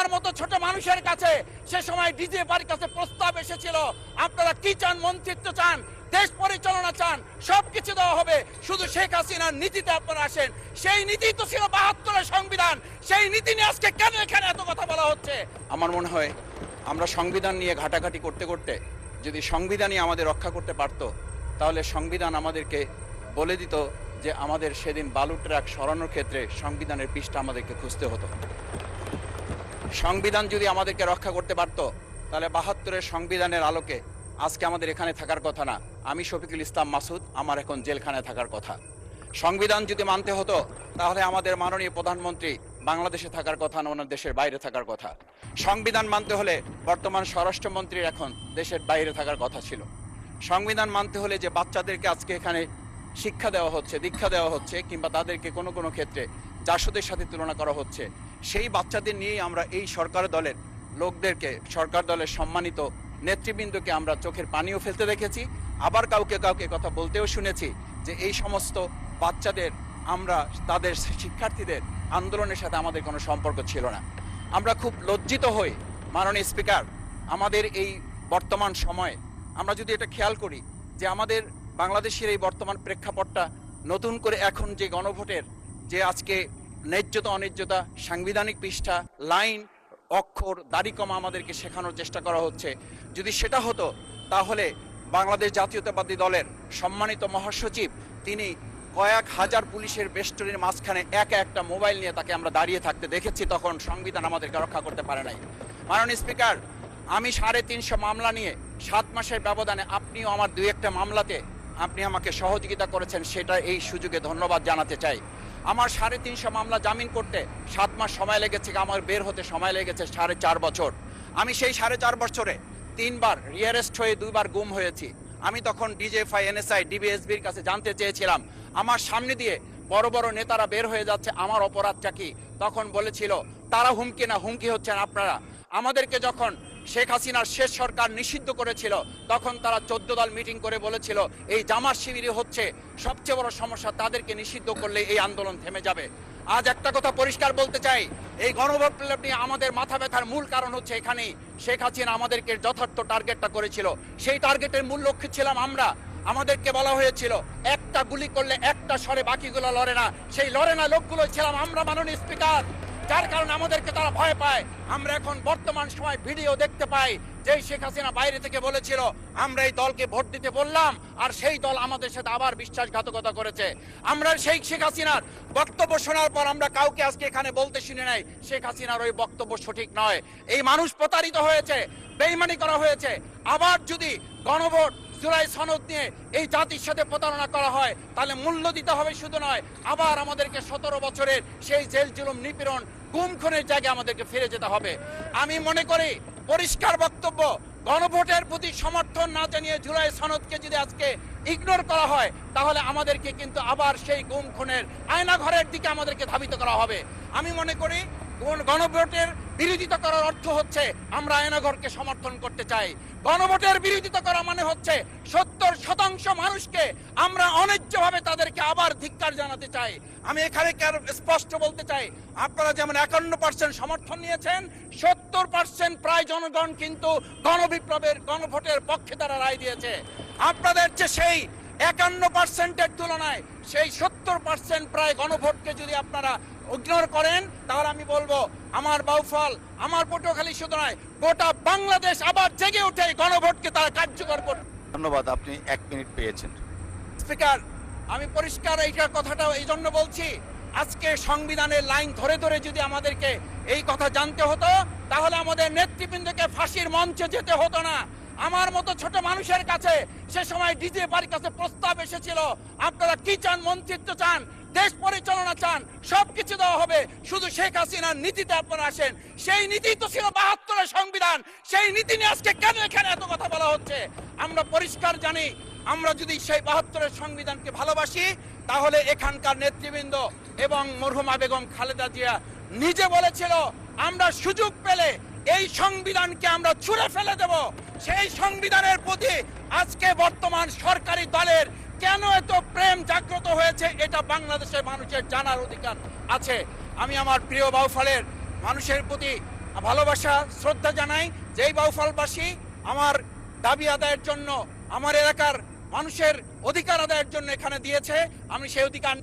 আমার মতো ছোট মানুষের কাছে সে সময় ডিজিএফআইয়ের কাছে প্রস্তাব এসেছিল, আপনারা কি চান, মন্ত্রিত্ব চান, দেশ পরিচালনা চান, সবকিছু দেওয়া হবে, শুধু শেখ হাসিনার নীতিতে আপনারা আসেন। সেই নীতি তো ছিল ৭২-এর সংবিধান, সেই নীতি নিয়ে আজকে কেন এখানে এত কথা বলা হচ্ছে? আমার মনে হয় আমরা সংবিধান নিয়ে ঘাটাঘাটি করতে করতে যদি সংবিধানই আমাদের রক্ষা করতে পারত, তাহলে সংবিধান আমাদেরকে বলে দিত যে আমাদের সেদিন বালু ট্রাক সরানোর ক্ষেত্রে সংবিধানের পৃষ্ঠা আমাদেরকে খুঁজতে হতো। সংবিধান যদি আমাদেরকে রক্ষা করতে পারত, তাহলে ৭২-এর সংবিধানের আলোকে আজকে আমাদের এখানে থাকার কথা না। আমি শফিকুল ইসলাম মাসুদ, আমার এখন জেলখানায় থাকার কথা। সংবিধান যদি মানতে হতো, তাহলে আমাদের মাননীয় প্রধানমন্ত্রী বাংলাদেশে থাকার কথা না, ওনার দেশের বাইরে থাকার কথা। সংবিধান মানতে হলে বর্তমান স্বরাষ্ট্রমন্ত্রীর এখন দেশের বাইরে থাকার কথা ছিল। সংবিধান মানতে হলে যে বাচ্চাদেরকে আজকে এখানে শিক্ষা দেওয়া হচ্ছে, দীক্ষা দেওয়া হচ্ছে, কিংবা তাদেরকে কোনো কোনো ক্ষেত্রে জাসদের সাথে তুলনা করা হচ্ছে, সেই বাচ্চাদের নিয়েই আমরা এই সরকার দলের লোকদেরকে, সরকার দলের সম্মানিত নেতৃবৃন্দকে আমরা চোখের পানিও ফেলতে দেখেছি। আবার কাউকে কাউকে কথা বলতেও শুনেছি যে এই সমস্ত বাচ্চাদের, আমরা তাদের শিক্ষার্থীদের আন্দোলনের সাথে আমাদের কোনো সম্পর্ক ছিল না। আমরা খুব লজ্জিত হই মাননীয় স্পিকার, আমাদের এই বর্তমান সময়ে আমরা যদি এটা খেয়াল করি যে আমাদের বাংলাদেশের এই বর্তমান প্রেক্ষাপটটা নতুন করে এখন যে গণভোটের যে আজকে ন্যায্যতা অন্যায্যতা, সাংবিধানিক পৃষ্ঠা, লাইন, অক্ষর, দাড়িকমা আমাদেরকে শেখানোর চেষ্টা করা হচ্ছে, যদি সেটা হতো তাহলে বাংলাদেশ জাতীয়তাবাদী দলের সম্মানিত মহাসচিব তিনি কয়েক হাজার পুলিশের বেষ্টনীর মাঝখানে একা একটা মোবাইল নিয়ে তাকে আমরা দাঁড়িয়ে থাকতে দেখেছি, তখন সংবিধান আমাদেরকে রক্ষা করতে পারে নাই। মাননীয় স্পিকার, আমি ৩৫০ মামলা নিয়ে ৭ মাসের ব্যবধানে, আপনিও আমার ২-১টা মামলাতে আপনি আমাকে সহযোগিতা করেছেন, সেটা এই সুযোগে ধন্যবাদ জানাতে চাই। আমার ৩৫০ মামলা জামিন করতে ৭ মাস সময় লেগেছে, আমার বের হতে সময় লেগেছে ৪.৫ বছর। আমি সেই ৪.৫ বছরে ৩ বার রিয়ারেস্ট হয়ে ২ বার গুম হয়েছি। আমি তখন ডিজিএফআই, এনএসআই, ডিবিএসবির কাছে জানতে চেয়েছিলাম আমার সামনে দিয়ে বড় বড় নেতারা বের হয়ে যাচ্ছে, আমার অপরাধটা কি? তখন বলেছিল তারা হুমকি না, হুমকি হচ্ছেন আপনারা। আমাদেরকে যখন শেখ হাসিনার শেষ সরকার নিষিদ্ধ করেছিল, তখন তারা ১৪ দল মিটিং করে বলেছিল এই জামাত শিবিরই হচ্ছে সবচেয়ে বড় সমস্যা, তাদেরকে নিষিদ্ধ করলে এই আন্দোলন থেমে যাবে। আজ একটা কথা পরিষ্কার বলতে চাই, এই গণভোট নিয়ে আমাদের মাথা ব্যথার মূল কারণ হচ্ছে এখানেই শেখ হাসিনা আমাদেরকে যথার্থ টার্গেটটা করেছিল। সেই টার্গেটের মূল লক্ষ্য ছিলাম আমরা। আমাদেরকে বলা হয়েছিল একটা গুলি করলে একটা সরে বাকিগুলো লড়ে না, সেই লড়ে না লোকগুলো ছিলাম আমরা মাননীয় স্পিকার, যার কারণে আমাদেরকে তারা ভয় পায়। আমরা এখন বর্তমান সময় ভিডিও দেখতে পাই যে শেখ হাসিনা বাইরে থেকে বলেছিল আমরা এই দলকে ভোট দিতে বললাম, আর সেই দল আমাদের সাথে আবার বিশ্বাসঘাতকতা করেছে। আমরা সেই শেখ হাসিনার বক্তব্য শোনার পর আমরা কাউকে আজকে এখানে বলতে শুনি নাই শেখ হাসিনার ওই বক্তব্য সঠিক নয়। এই মানুষ প্রতারিত হয়েছে, বেইমানি করা হয়েছে। আবার যদি গণভোট, জুলাই সনদ নিয়ে এই জাতির সাথে প্রতারণা করা হয়, তাহলে মূল্য দিতে হবে শুধু নয়, আবার আমাদেরকে ১৭ বছরের সেই জেল জুলুম, নিপীড়ন, গুম খুনের জায়গায় আমাদেরকে ফিরে যেতে হবে। আমি মনে করি পরিষ্কার বক্তব্য, গণভোটের প্রতি সমর্থন না জানিয়ে জুলাই সনদকে যদি আজকে ইগনোর করা হয়, তাহলে আমাদেরকে কিন্তু আবার সেই গুম খুনের আয়নাঘরের দিকে আমাদেরকে ধাবিত করা হবে। আমি মনে করি গণভোটের বিরোধিতা করার অর্থ হচ্ছে আমরা আয়নাঘরকে সমর্থন করতে চাই। গণভোটের বিরোধিতা করা মানে হচ্ছে ৭০% মানুষকে আমরা অন্যায্যভাবে তাদেরকে আবার ধিক্কার জানাতে চাই। আমি এখানে স্পষ্ট বলতে চাই, আপনারা যেমন ৫১% সমর্থন নিয়েছেন, ৭০% প্রায় জনগণ কিন্তু গণবিপ্লবের, গণভোটের পক্ষে তারা রায় দিয়েছে। আপনাদের চেয়ে সেই ৫১%-এর তুলনায় সেই ৭০% প্রায় গণভোটকে যদি আপনারা ইগনোর করেন, তাহলে আমি বলবো আমার বাউফল, আমার পটুয়াখালী শুধু নয়, গোটা বাংলাদেশ আবার জেগে উঠে গণভোটকে তারা কার্যকর করবে। ধন্যবাদ, আপনি ১ মিনিট পেয়েছেন। স্পিকার, আমি পরিষ্কার এইটার কথাটা এই জন্য বলছি, আজকে সংবিধানের লাইন ধরে ধরে যদি আমাদেরকে এই কথা জানতে হতো, তাহলে আমাদের নেতৃবৃন্দকে ফাঁসির মঞ্চে যেতে হতো না। আমার মতো ছোট মানুষের কাছে সে সময় ডিজিএফআইয়ের কাছে প্রস্তাব এসেছিল, আপনারা কি চান, মন্ত্রিত্ব চান, দেশ পরিচালনা চান, সবকিছু দেওয়া হবে, শুধু শেখ হাসিনার নীতিতে আপনারা আসেন। সেই নীতি তো ছিল ৭২-এর সংবিধান, সেই নীতি নিয়ে আজকে কেন এখানে এত কথা বলা হচ্ছে? আমরা পরিষ্কার জানি, আমরা যদি সেই ৭২-এর সংবিধানকে ভালোবাসি, তাহলে এখানকার নেতৃবৃন্দ এবং মরহুমা বেগম খালেদা জিয়া নিজে বলেছিল আমরা সুযোগ পেলে এই সংবিধানকে আমরা ছুঁড়ে ফেলে দেব। সেই সংবিধানের প্রতি আজকে বর্তমান সরকারি দলের কেন এত প্রেম জাগ্রত হয়েছে, এটা বাংলাদেশের মানুষের জানার অধিকার আছে। আমি আমার প্রিয় বাউফলের মানুষের প্রতি ভালোবাসা শ্রদ্ধা জানাই যেই বাউফলবাসী আমার দাবি আদায়ের জন্য, আমার এলাকার মানুষের অধিকার আদায়ের জন্য এখানে দিয়েছে, আমি সেই অধিকার